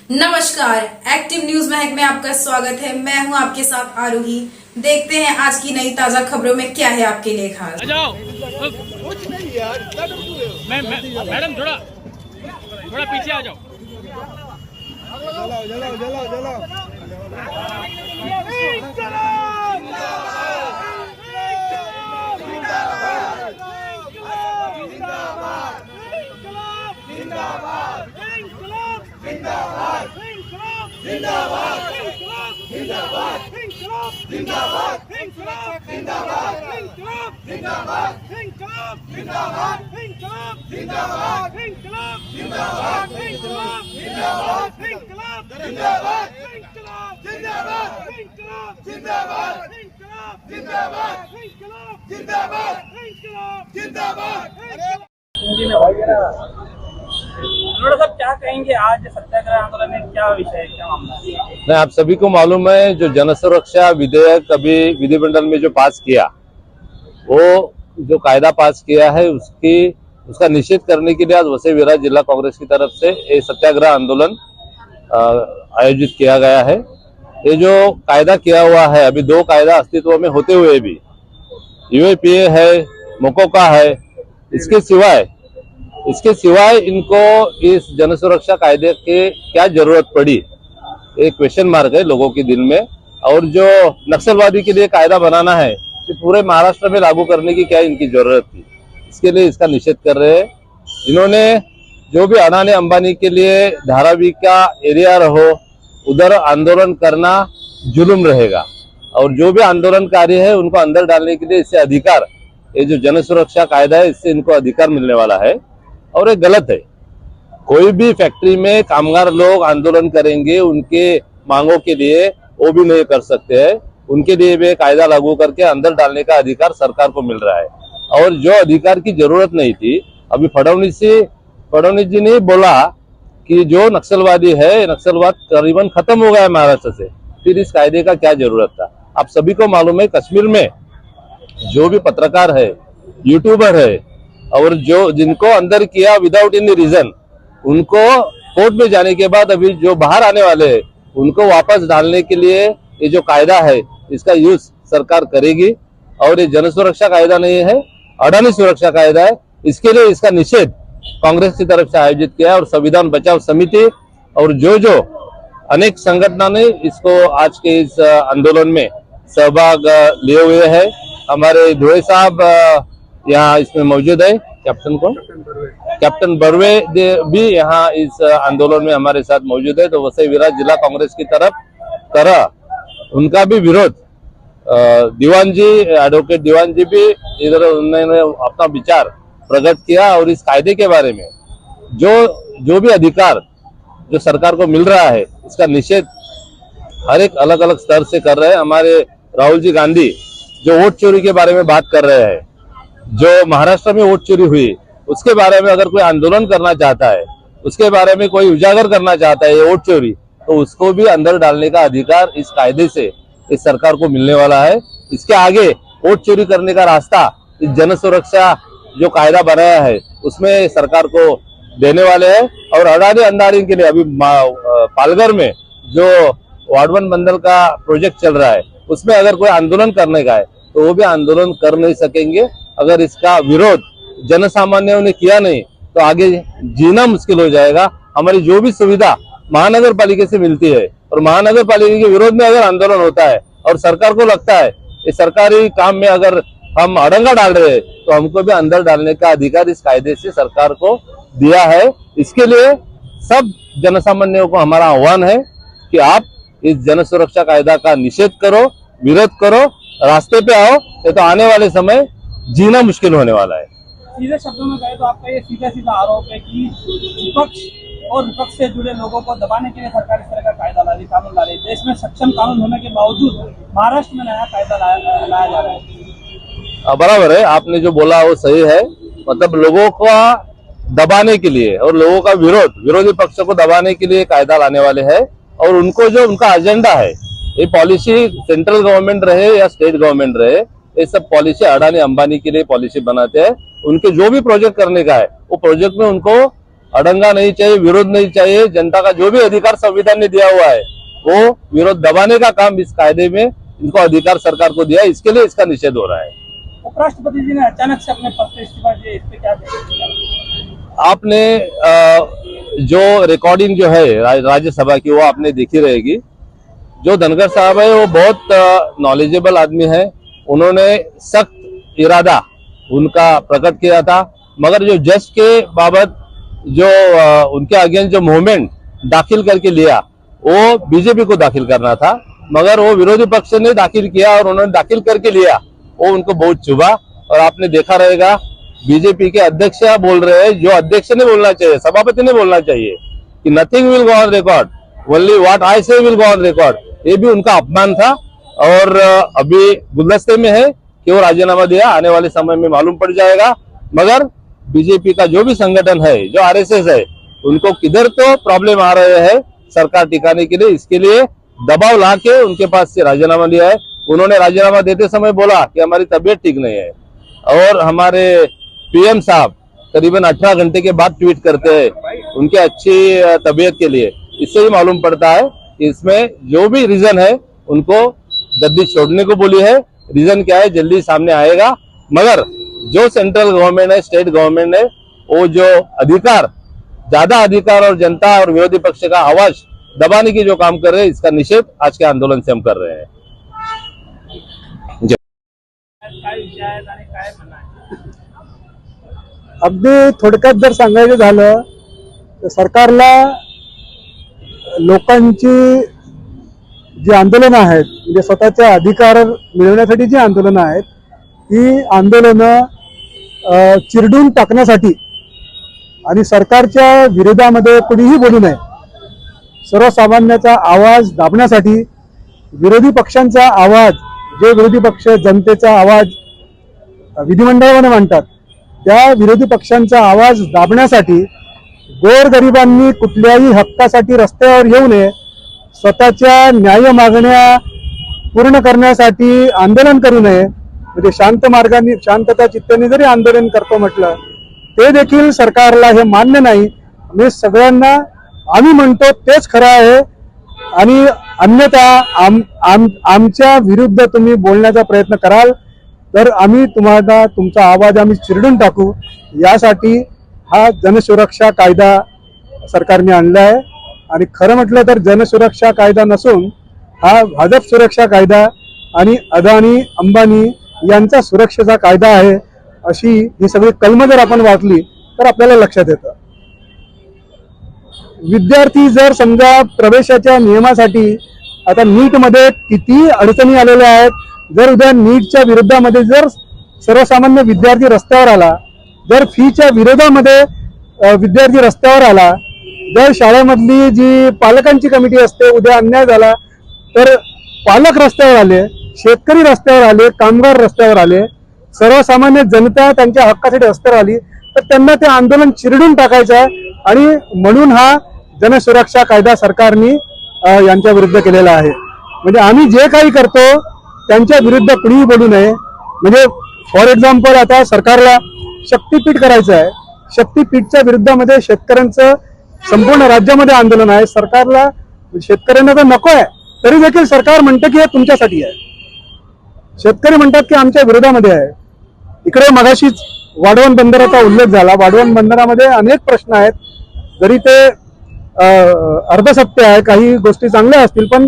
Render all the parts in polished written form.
नमस्कार, active news महक में आपका स्वागत है। मैं हूं आपके साथ आरोही। देखते हैं आज की नई ताजा खबरों में क्या है आपके लिए खास। कुछ नहीं यार, मैडम थोड़ा पीछे आ जाओ। जलाओ। साहब क्या कहेंगे, आज सत्याग्रह आंदोलन में क्या विषय है, क्या मामला है? नहीं, आप सभी को मालूम है जो जन सुरक्षा विधेयक अभी विधिमंडल में जो पास किया, वो जो कायदा पास किया है उसका निषेध करने के लिए आज वसई विरार जिला कांग्रेस की तरफ से ये सत्याग्रह आंदोलन आयोजित किया गया है। ये जो कायदा किया हुआ है, अभी दो कायदा अस्तित्व में होते हुए भी, यूएपीए है, मोकोका है, इसके सिवाय इनको इस जन सुरक्षा कायदे के क्या जरूरत पड़ी, एक क्वेश्चन मार्क है लोगों के दिल में। और जो नक्सलवादी के लिए कायदा बनाना है कि पूरे महाराष्ट्र में लागू करने की क्या इनकी जरूरत थी, इसके लिए इसका निषेध कर रहे हैं। इन्होंने जो भी अडानी अंबानी के लिए धारावी का एरिया रहो उधर आंदोलन करना जुल्म रहेगा, और जो भी आंदोलनकारी है उनको अंदर डालने के लिए इससे अधिकार, ये जो जन सुरक्षा कायदा है इससे इनको अधिकार मिलने वाला है, और ये गलत है। कोई भी फैक्ट्री में कामगार लोग आंदोलन करेंगे, उनके मांगों के लिए वो भी नहीं कर सकते हैं, उनके लिए भी कायदा लागू करके अंदर डालने का अधिकार सरकार को मिल रहा है। और जो अधिकार की जरूरत नहीं थी, अभी फडणवीस जी ने बोला कि जो नक्सलवादी है, नक्सलवाद करीबन खत्म हो गया है महाराष्ट्र से, फिर इस कायदे का क्या जरूरत था। आप सभी को मालूम है कश्मीर में जो भी पत्रकार है, यूट्यूबर है, और जो जिनको अंदर किया विदाउट एनी रीजन, उनको कोर्ट में जाने के बाद अभी जो बाहर आने वाले हैं उनको वापस डालने के लिए ये जो कायदा है इसका यूज सरकार करेगी। और ये जन सुरक्षा कायदा नहीं है, अडानी सुरक्षा कायदा है। इसके लिए इसका निषेध कांग्रेस की तरफ से आयोजित किया है, और संविधान बचाओ समिति और जो अनेक संगठनों ने इसको आज के इस आंदोलन में सहभाग लिए हुए हैं। हमारे धुए साहब यहाँ इसमें मौजूद है, कैप्टन बर्वे भी यहाँ इस आंदोलन में हमारे साथ मौजूद है। तो वसई विरार जिला कांग्रेस की तरफ उनका भी विरोध, दीवान जी, एडवोकेट दीवान जी भी इधर उन्होंने अपना विचार प्रकट किया, और इस कायदे के बारे में जो भी अधिकार जो सरकार को मिल रहा है इसका निषेध हर एक अलग अलग स्तर से कर रहे हैं। हमारे राहुल जी गांधी जो वोट चोरी के बारे में बात कर रहे हैं, जो महाराष्ट्र में वोट चोरी हुई उसके बारे में अगर कोई आंदोलन करना चाहता है, उसके बारे में कोई उजागर करना चाहता है ये वोट चोरी, तो उसको भी अंदर डालने का अधिकार इस कायदे से इस सरकार को मिलने वाला है। इसके आगे वोट चोरी करने का रास्ता इस जन सुरक्षा जो कायदा बनाया है उसमें सरकार को देने वाले हैं। और अडानी अंबानी के लिए अभी पालघर में जो वार्ड 1 बंदल का प्रोजेक्ट चल रहा है, उसमें अगर कोई आंदोलन करने का है तो वो भी आंदोलन कर नहीं सकेंगे। अगर इसका विरोध जन सामान्यों ने किया नहीं तो आगे जीना मुश्किल हो जाएगा। हमारी जो भी सुविधा महानगर पालिका से मिलती है, और महानगर पालिका के विरोध में अगर आंदोलन होता है और सरकार को लगता है इस सरकारी काम में अगर हम अड़ंगा डाल रहे हैं तो हमको भी अंदर डालने का अधिकार इस कायदे से सरकार को दिया है। इसके लिए सब जन सामान्यों को हमारा आह्वान है कि आप इस जन सुरक्षा कायदा का निषेध करो, विरोध करो, रास्ते पे आओ, ये तो आने वाले समय जीना मुश्किल होने वाला है। सीधे शब्दों में कहे तो आपका ये सीधा आरोप है कि विपक्ष और विपक्ष से जुड़े लोगों को दबाने के लिए सरकार इस तरह का कायदा ला रही, कानून ला रही। देश में सक्षम कानून होने के बावजूद महाराष्ट्र में नया कायदा लाया जा रहा है। बराबर है, आपने जो बोला वो सही है। मतलब लोगों को दबाने के लिए और लोगों का विरोधी पक्ष को दबाने के लिए कायदा लाने वाले हैं। और उनको जो उनका एजेंडा है, ये पॉलिसी सेंट्रल गवर्नमेंट रहे या स्टेट गवर्नमेंट रहे, ये सब पॉलिसी अडानी अंबानी के लिए पॉलिसी बनाते हैं। उनके जो भी प्रोजेक्ट करने का है वो प्रोजेक्ट में उनको अड़ंगा नहीं चाहिए, विरोध नहीं चाहिए। जनता का जो भी अधिकार संविधान ने दिया हुआ है वो विरोध दबाने का काम इस कायदे में इनको अधिकार सरकार को दिया है, इसके लिए इसका निषेध हो रहा है। उपराष्ट्रपति जी ने अचानक से अपने पद से इस्तीफा दिया, इस पे क्या कहेंगे? आपने जो रिकॉर्डिंग जो है राज्यसभा की वो आपने देखी रहेगी। जो धनखड़ साहब है वो बहुत नॉलेजेबल आदमी है, उन्होंने सख्त इरादा उनका प्रकट किया था, मगर जो जज के बाबत जो उनके अगेंस्ट जो मूवमेंट दाखिल करके लिया वो बीजेपी को दाखिल करना था, मगर वो विरोधी पक्ष ने दाखिल किया और उन्होंने दाखिल करके लिया, वो उनको बहुत चुभा। और आपने देखा रहेगा बीजेपी के अध्यक्ष बोल रहे हैं, जो अध्यक्ष ने बोलना चाहिए, सभापति ने बोलना चाहिए कि nothing will go on record, only what I से विल गो ऑन रिकॉर्ड। ये भी उनका अपमान था और अभी गुलदस्ते में है कि वो राजीनामा दिया, आने वाले समय में मालूम पड़ जाएगा। मगर बीजेपी का जो भी संगठन है, जो आरएसएस है, उनको किधर तो प्रॉब्लम आ रहे हैं सरकार टिकाने के लिए, इसके लिए दबाव ला के उनके पास से राजीनामा दिया है। उन्होंने राजीनामा देते समय बोला कि हमारी तबीयत ठीक नहीं है, और हमारे पीएम साहब करीबन 18 घंटे के बाद ट्वीट करते हैं उनके अच्छी तबीयत के लिए। इससे ही मालूम पड़ता है कि इसमें जो भी रीजन है उनको गद्दी छोड़ने को बोली है। रीजन क्या है जल्दी सामने आएगा, मगर जो सेंट्रल गवर्नमेंट है, स्टेट गवर्नमेंट है, वो जो अधिकार, ज्यादा अधिकार और जनता और विरोधी पक्ष का आवाज दबाने की जो काम कर रहे हैं, इसका निषेध आज के आंदोलन से हम कर रहे हैं। काय विषय आहेत आणि काय म्हणणं आहे? अगदी थोडक्यात जर सांगायचं झालं तर सरकारला लोकांची जी आंदोलनं आहेत, म्हणजे स्वतःचे अधिकार मिळवण्यासाठी जी आंदोलनं आहेत, ती आंदोलनं चिरडून टाकण्यासाठी आणि सरकारच्या विरोधामध्ये कुणीही बोलू नये, सर्वसामान्याचा आवाज दाबण्यासाठी, विरोधी पक्षांचा आवाज, जे विरोधी पक्ष जनतेचा आवाज विधिमंडळामध्ये मांडतात, त्या विरोधी पक्षांचा आवाज दाबण्यासाठी गोरगरिबांनी कुठल्याही हक्कासाठी रस्त्यावर येऊ नये, स्वतःच्या न्याय मागण्या पूर्ण करण्यासाठी आंदोलन करू नये, म्हणजे शांत मार्गाने, शांतता चित्ताने जरी आंदोलन करतो म्हटलं ते देखील सरकारला हे मान्य नाही। मी सगळ्यांना आम्ही म्हणतो तेच खरं आहे, आणि अन्यथा आमच्या विरुद्ध तुम्ही बोलण्याचा प्रयत्न कराल तर आम्ही तुम्हाला, तुमचा आवाज आम्ही चिरडून टाकू। यासाठी हा जनसुरक्षा कायदा सरकारने आणला आहे, आणि खरं म्हटलं तर जनसुरक्षा कायदा नसून हा भाजप सुरक्षा कायदा आणि अदानी अंबानी यांचा सुरक्षेचा कायदा आहे, अशी ही सगळी कलमं जर आपण वाचली तर आपल्याला लक्षात येतं। विद्यार्थी जर समजा प्रवेशाच्या नियमासाठी आता नीट मध्ये किती अडचणी आलेल्या आहेत, जर उद्या नीटच्या विरोधामध्ये जर सर्वसामान्य विद्यार्थी रस्त्यावर आला, जर फीच्या विरोधामध्ये विद्यार्थी रस्त्यावर आला, जर शाळेमधली जी पालकांची कमिटी असते उद्या अन्याय झाला तर पालक रस्त्यावर आले, शेतकरी रस्त्यावर आले, कामगार रस्त्यावर आले, सर्वसामान्य जनता त्यांच्या हक्कासाठी रस्त्यावर आली, तर त्यांना ते आंदोलन चिरडून टाकायचं आहे। आणि म्हणून हा जनसुरक्षा कायदा सरकारने यांच्या विरुद्ध केलेला आहे। म्हणजे आम्ही जे काही करतो त्यांच्या विरुद्ध कुणीही बोलू नये। म्हणजे फॉर एक्झाम्पल आता सरकारला शक्तीपीठ करायचं आहे, शक्तीपीठच्या विरुद्धामध्ये शेतकऱ्यांचं संपूर्ण राज्यामध्ये आंदोलन आहे, सरकारला शेतकऱ्यांना तर नको आहे, तरी देखील सरकार म्हणतं की हे तुमच्यासाठी आहे, शेतकरी म्हणतात की आमच्या विरोधामध्ये आहे। इकडे मगाशीच वाढवण बंदराचा उल्लेख झाला, वाढवण बंदरामध्ये अनेक प्रश्न आहेत, जरी ते अर्धसत्य आहे, काही गोष्टी चांगल्या असतील, पण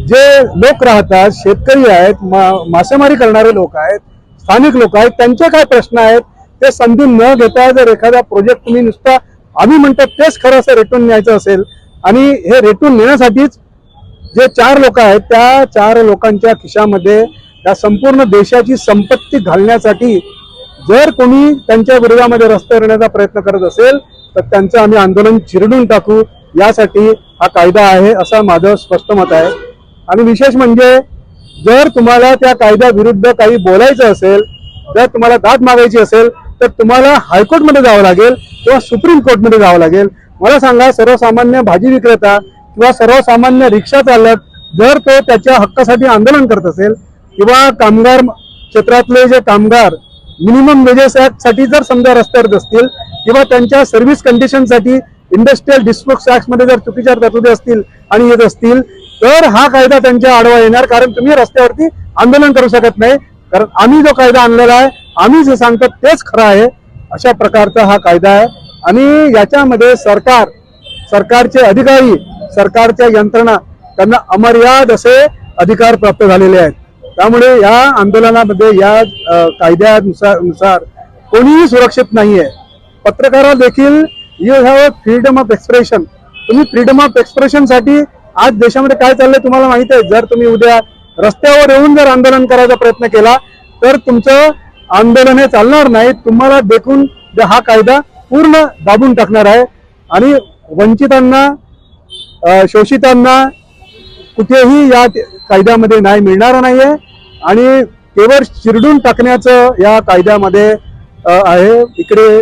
जे लोक राहतात, शेतकरी आहेत, मासेमारी करणारे लोक आहेत, स्थानिक लोक आहेत, त्यांचे काय प्रश्न आहेत ते समजून न घेता जर एखादा प्रोजेक्ट तुम्ही नुसता आम्ही म्हणतो तेच खरं असं रेटून न्यायचं असेल, आणि हे रेटून नेण्यासाठीच जे 4 लोक आहेत त्या 4 लोकांच्या खिशामध्ये या संपूर्ण देशाची संपत्ती घालण्यासाठी जर कोणी त्यांच्या विरोधामध्ये रस्त्यावर येण्याचा प्रयत्न करत असेल तर त्यांचं आम्ही आंदोलन चिरडून टाकू, यासाठी हा कायदा आहे असं माझं स्पष्ट मत आहे। आणि विशेष म्हणजे जर तुम्हाला त्या कायद्याविरुद्ध काही बोलायचं असेल, जर तुम्हाला दाद मागायची असेल तर तुम्हाला हायकोर्टमध्ये जावं लागेल किंवा सुप्रीम कोर्टमध्ये जावं लागेल। मला सांगा, सर्वसामान्य भाजी विक्रेता किंवा सर्वसामान्य रिक्षा चालक जर तो त्याच्या हक्कासाठी आंदोलन करत असेल, किंवा कामगार क्षेत्रातले जे कामगार मिनिमम वेजेस ऍक्ट साठी जर समजा रस्त्यावर असतील किंवा त्यांच्या सर्व्हिस कंडिशनसाठी इंडस्ट्रियल डिस्प्यूट्स ऍक्ट मध्ये जर चुकीच्या तरतुदी असतील आणि येत असतील तर हा कायदा त्यांच्या आडवा येणार, कारण तुम्ही रस्त्यावरती आंदोलन करू शकत नाही, कारण आम्ही जो कायदा आणलेला आहे आम्ही जे सांगतो तेच खरं आहे, अशा प्रकारचा हा कायदा आहे. आणि याच्यामध्ये सरकारचे अधिकारी, सरकारच्या यंत्रणा त्यांना अमर्याद असे अधिकार प्राप्त झालेले आहेत. त्यामुळे या आंदोलनामध्ये या कायद्यानुसार कोणीही सुरक्षित नाहीये. पत्रकाराला देखील you have freedom of expression. तुम्ही फ्रीडम ऑफ एक्सप्रेशन साठी आज देशामध्ये काय चाललंय तुम्हाला माहिती आहे. जर तुम्ही उद्या रस्त्यावर येऊन जर आंदोलन करायचा प्रयत्न केला तर तुमचं आंदोलन हे चालणार नाही. तुम्हाला देखून हा कायदा पूर्ण दाबून टाकणार आहे आणि वंचितांना, शोषितांना कुठेही या कायद्यामध्ये न्याय मिळणार नाहीये आणि केवळ चिरडून टाकण्याचं या कायद्यामध्ये आहे. इकडे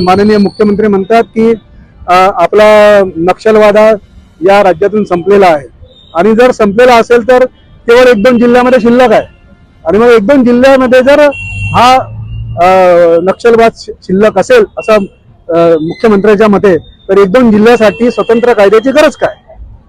माननीय मुख्यमंत्री म्हणतात की आपला नक्षलवाद या राज्यातून संपलेला आहे आणि जर संपलेला असेल तर केवळ 1-2 जिल्ह्यामध्ये शिल्लक आहे आणि मग 1-2 जिल्ह्यामध्ये जर हा नक्षलवाद शिल्लक असेल असं मुख्यमंत्र्यांच्या मते तर 1-2 जिल्ह्यासाठी स्वतंत्र कायद्याची गरज काय.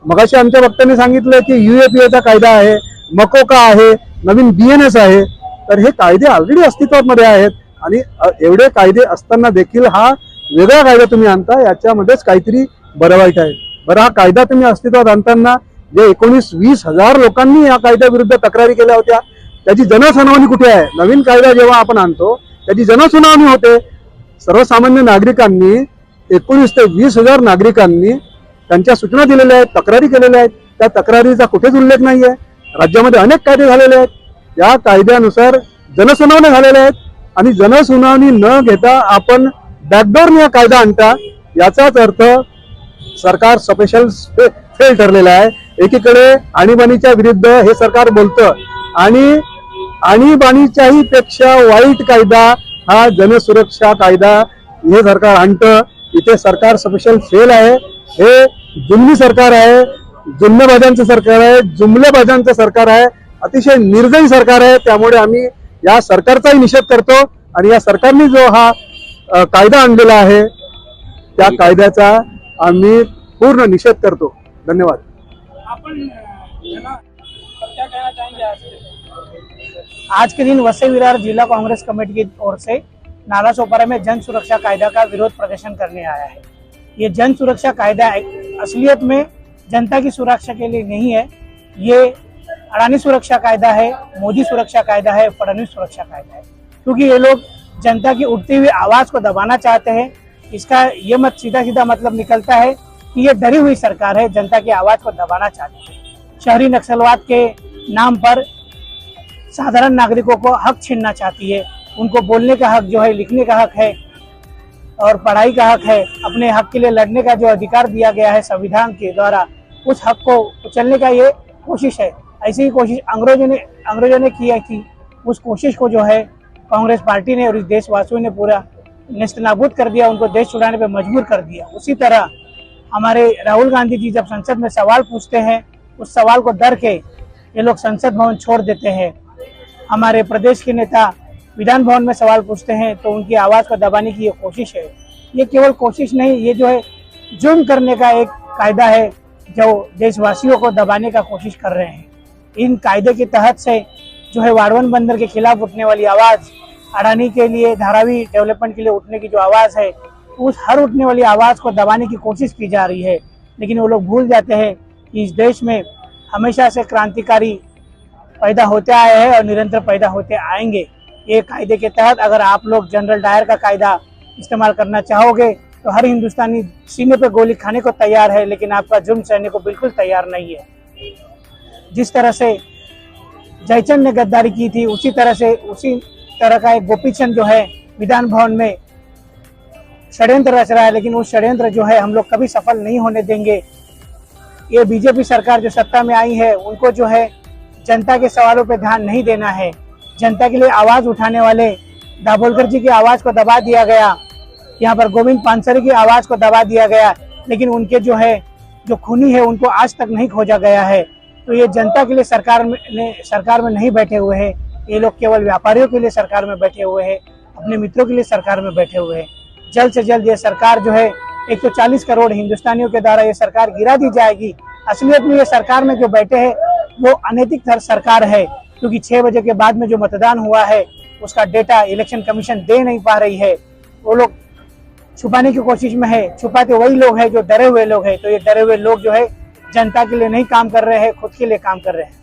मगाशी आमच्या वक्त्यांनी सांगितलं की UAPA कायदा आहे, मकोका आहे, नवीन BNS आहे, तर हे कायदे ऑलरेडी अस्तित्वामध्ये आहेत आणि एवढे कायदे असताना देखील हा वेगळा कायदा तुम्ही आणता, याच्यामध्येच काहीतरी बरं वाईट आहे. बरं, हा कायदा तुम्ही अस्तित्वात आणताना जे 19-20 हजार लोकांनी या कायद्याविरुद्ध तक्रारी केल्या होत्या त्याची जनसुनावणी कुठे आहे. नवीन कायदा जेव्हा आपण आणतो त्याची जनसुनावणी होते. सर्वसामान्य नागरिकांनी 19 ते 20 हजार नागरिकांनी त्यांच्या सूचना दिलेल्या आहेत, तक्रारी केलेल्या आहेत. त्या तक्रारीचा कुठेच उल्लेख नाहीये. राज्यामध्ये अनेक कायदे झालेले आहेत, या कायद्यानुसार जनसुनावणी झालेल्या आहेत आणि जनसुनावणी न घेता आपण बॅकडोरने हा कायदा आणता, याचाच अर्थ सरकार स्पेशल फेल ठरलेलं आहे. एकीकडे आणीबाणीच्या विरुद्ध हे सरकार बोलतं आणि आणीबाणीच्याही पेक्षा वाईट कायदा हा जनसुरक्षा कायदा हे सरकार आणतं. इथे सरकार स्पेशल फेल आहे. हे जुलमी सरकार आहे, जुलमेबाजांचं सरकार आहे, जुमलेबाजांचं सरकार आहे, अतिशय निर्दयी सरकार आहे. त्यामुळे आम्ही या सरकारचाही निषेध करतो आणि या सरकारने जो हा कायदा आणलेला आहे त्या कायद्याचा आम्ही पूर्ण निषेध करतो. धन्यवाद. अपन क्या कहना चाहेंगे आज के दिन वसई विरार जिला कांग्रेस कमेटी की ओर से नाला सोपारा में जन सुरक्षा कायदा का विरोध प्रदर्शन करने आया है। ये जन सुरक्षा कायदा असलियत में जनता की सुरक्षा के लिए नहीं है, ये अडानी सुरक्षा कायदा है, मोदी सुरक्षा कायदा है, फडणवीस सुरक्षा कायदा है। क्योंकि ये लोग जनता की उठती हुई आवाज को दबाना चाहते हैं। इसका ये सीधा मतलब निकलता है कि ये डरी हुई सरकार है, जनता की आवाज को दबाना चाहती है। शहरी नक्सलवाद के नाम पर साधारण नागरिकों को हक छीनना चाहती है। उनको बोलने का हक जो है, लिखने का हक है और पढ़ाई का हक है, अपने हक के लिए लड़ने का जो अधिकार दिया गया है संविधान के द्वारा, उस हक को कुचलने का ये कोशिश है। ऐसी ही कोशिश अंग्रेजों ने की थी। उस कोशिश को जो है कांग्रेस पार्टी ने और इस देशवासियों ने पूरा नेस्तनाबूद कर दिया, उनको देश छुड़ाने पे मजबूर कर दिया। उसी तरह हमारे राहुल गांधी जी जब संसद में सवाल पूछते हैं, उस सवाल को डर के ये लोग संसद भवन छोड़ देते हैं। हमारे प्रदेश के नेता विधान भवन में सवाल पूछते हैं तो उनकी आवाज़ को दबाने की ये कोशिश है। ये केवल कोशिश नहीं, ये जो है जुर्म करने का एक कायदा है जो देशवासियों को दबाने का कोशिश कर रहे हैं। इन कायदे के तहत से जो है वाड़वन बंदर के खिलाफ उठने वाली आवाज़, अडानी के लिए, धारावी डेवलपमेंट के लिए उठने की जो आवाज़ है, उस हर उठने वाली आवाज़ को दबाने की कोशिश की जा रही है। लेकिन वो लोग भूल जाते हैं कि इस देश में हमेशा से क्रांतिकारी पैदा होते आए हैं और निरंतर पैदा होते आएंगे। ये कायदे के तहत अगर आप लोग जनरल डायर का कायदा इस्तेमाल करना चाहोगे तो हर हिंदुस्तानी सीने पे गोली खाने को तैयार है, लेकिन आपका जुर्म सहने को बिल्कुल तैयार नहीं है। जिस तरह से जयचंद ने गद्दारी की थी, उसी तरह का एक गोपीचंद जो है विधान भवन में षड्यंत्र रच रहा है, लेकिन उस षड्यंत्र जो है हम लोग कभी सफल नहीं होने देंगे। ये बीजेपी सरकार जो सत्ता में आई है, उनको जो है जनता के सवालों पे ध्यान नहीं देना है। जनता के लिए आवाज उठाने वाले दाभोलकर जी की आवाज को दबा दिया गया, यहाँ पर गोविंद पानसरे की आवाज को दबा दिया गया, लेकिन उनके जो खूनी है उनको आज तक नहीं खोजा गया है। तो ये जनता के लिए सरकार में नहीं बैठे हुए हैं, ये लोग केवल व्यापारियों के लिए सरकार में बैठे हुए हैं, अपने मित्रों के लिए सरकार में बैठे हुए हैं। जल्द से जल्द ये सरकार जो है 140 करोड़ हिंदुस्तानियों के द्वारा ये सरकार गिरा दी जाएगी। असलियत में ये सरकार में जो बैठे हैं वो अनैतिक सरकार है, क्योंकि 6 बजे के बाद में जो मतदान हुआ है उसका डेटा इलेक्शन कमीशन दे नहीं पा रही है। वो लोग छुपाने की कोशिश में है, छुपाते वही लोग हैं जो डरे हुए लोग हैं। तो ये डरे हुए लोग जो है जनता के लिए नहीं काम कर रहे हैं, खुद के लिए काम कर रहे हैं।